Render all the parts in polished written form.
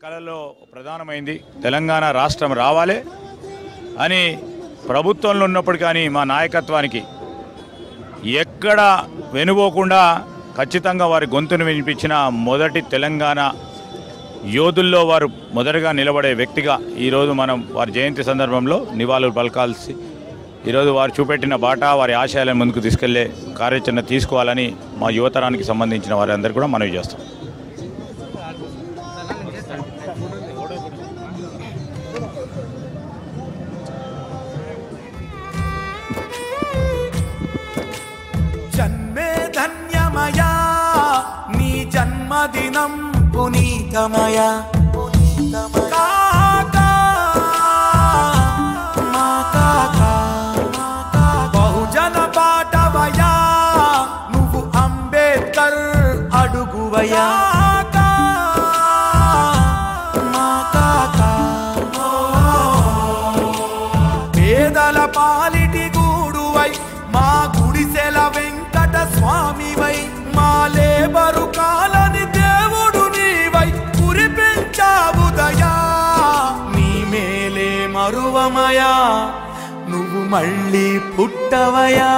కళలో ప్రధానమైంది తెలంగాణ రాష్ట్రం రావాలి అని ప్రభుత్వంలో ఉన్నప్పుడు కానీ మా నాయకత్వానికి ఎక్కడ వెనుపోకుండా ఖచ్చితంగా వారి గొంతును వినిపించిన మొదటి తెలంగాణ యోధుల్లో వారు మొదటగా నిలబడే వ్యక్తిగా ఈరోజు మనం వారి జయంతి సందర్భంలో నివాళులు పలకాల్సి ఈరోజు వారు చూపెట్టిన బాట వారి ఆశయాలను ముందుకు తీసుకెళ్లే కార్యాచరణ తీసుకోవాలని మా యువతరానికి సంబంధించిన వారందరూ కూడా మనవి చేస్తాం. జన్మే ధన్యమయా నీ జన్మదినం పునీతమయా కాకా మా కాకా బహుజన పాటవయా నువ్వు అంబేద్కర్ అడుగువయా మా కాకా పేదల పాలిటి గూడువై మా గుడిసెల వెంకట స్వామివై మా లేబరు కాలని దేవుడు నీవై కురిపించావుదయా నీ మేలే మరువమయా నువ్వు మళ్ళీ పుట్టవయా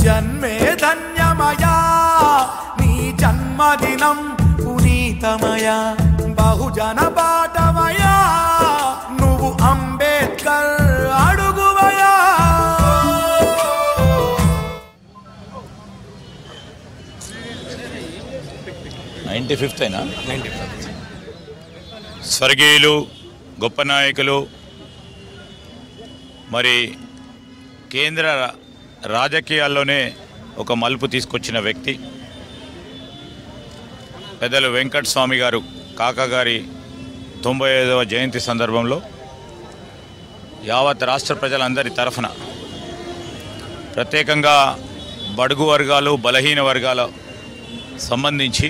జన్మే ధన్యమయా నీ జన్మదినం పునీతమయా బహుజన పాటవయా నువ్వు అంబేద్కర్ అడుగువయా. అయినా స్వర్గీయులు గొప్ప నాయకులు మరి కేంద్ర రాజకీయాల్లోనే ఒక మలుపు తీసుకొచ్చిన వ్యక్తి పెద్దలు వెంకట స్వామి గారు కాకా గారి 95వ జయంతి సందర్భంలో యావత్ రాష్ట్ర ప్రజలందరి తరఫున ప్రత్యేకంగా బడుగు వర్గాలు బలహీన వర్గాల సంబంధించి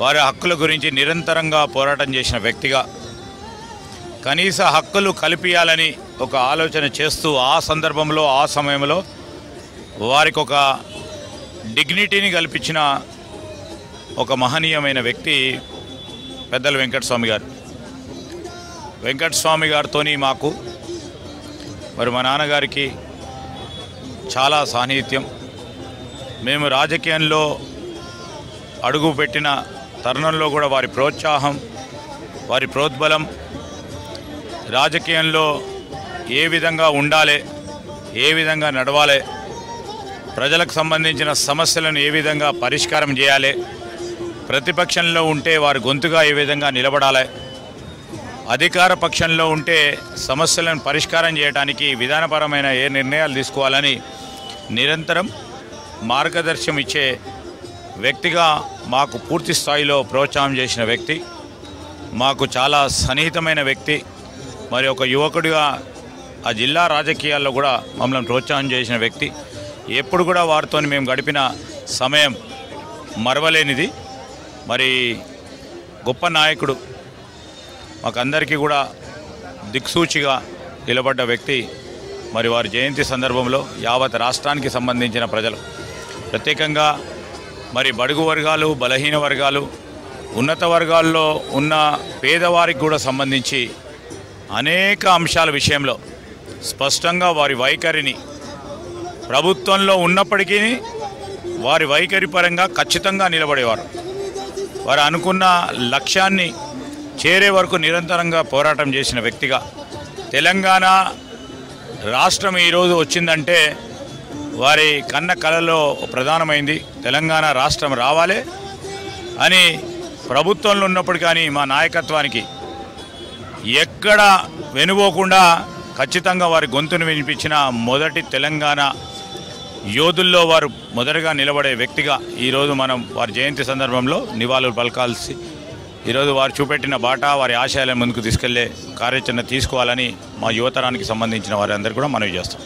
వారి హక్కుల గురించి నిరంతరంగా పోరాటం చేసిన వ్యక్తిగా కనీస హక్కులు కల్పించాలని ఒక ఆలోచన చేస్తూ ఆ సందర్భంలో ఆ సమయంలో వారికి ఒక డిగ్నిటీని కల్పించిన ఒక మహనీయమైన వ్యక్తి పెద్దలు వెంకటస్వామి గారు. వెంకటస్వామి గారితోని మాకు మరి మా నాన్నగారికి చాలా సాన్నిహిత్యం. మేము రాజకీయంలో అడుగుపెట్టిన తరుణంలో కూడా వారి ప్రోత్సాహం వారి ప్రోద్బలం రాజకీయంలో ఏ విధంగా ఉండాలి ఏ విధంగా నడవాలి ప్రజలకు సంబంధించిన సమస్యలను ఏ విధంగా పరిష్కారం చేయాలి ప్రతిపక్షంలో ఉంటే వారి గొంతుగా ఏ విధంగా నిలబడాలి అధికార పక్షంలో ఉంటే సమస్యలను పరిష్కారం చేయడానికి విధానపరమైన ఏ నిర్ణయాలు తీసుకోవాలని నిరంతరం మార్గదర్శనం ఇచ్చే వ్యక్తిగా మాకు పూర్తి స్థాయిలో ప్రోత్సాహం చేసిన వ్యక్తి మాకు చాలా సన్నిహితమైన వ్యక్తి. మరి ఒక యువకుడిగా ఆ జిల్లా రాజకీయాల్లో కూడా మమ్మల్ని ప్రోత్సాహం చేసిన వ్యక్తి. ఎప్పుడు కూడా వారితో మేము గడిపిన సమయం మరవలేనిది. మరి గొప్ప నాయకుడు మాకందరికీ కూడా దిక్సూచిగా నిలబడ్డ వ్యక్తి. మరి వారి జయంతి సందర్భంలో యావత్ రాష్ట్రానికి సంబంధించిన ప్రజలు ప్రత్యేకంగా మరి బడుగు వర్గాలు బలహీన వర్గాలు ఉన్నత వర్గాల్లో ఉన్న పేదవారికి కూడా సంబంధించి అనేక అంశాల విషయంలో స్పష్టంగా వారి వైఖరిని ప్రభుత్వంలో ఉన్నప్పటికీ వారి వైఖరి పరంగా ఖచ్చితంగా నిలబడేవారు. వారు అనుకున్న లక్ష్యాన్ని చేరే వరకు నిరంతరంగా పోరాటం చేసిన వ్యక్తిగా తెలంగాణ రాష్ట్రం ఈరోజు వచ్చిందంటే వారి కన్న కళలో ప్రధానమైంది తెలంగాణ రాష్ట్రం రావాలి అని ప్రభుత్వంలో ఉన్నప్పుడు కానీ మా నాయకత్వానికి ఎక్కడ వెనుపోకుండా ఖచ్చితంగా వారి గొంతును వినిపించిన మొదటి తెలంగాణ యోధుల్లో వారు మొదటగా నిలబడే వ్యక్తిగా ఈరోజు మనం వారి జయంతి సందర్భంలో నివాళులు పలకాల్సి ఈరోజు వారు చూపెట్టిన బాట వారి ఆశయాలను ముందుకు తీసుకెళ్లే కార్యాచరణ తీసుకోవాలని మా యువతరానికి సంబంధించిన వారందరూ కూడా మనవి చేస్తాం.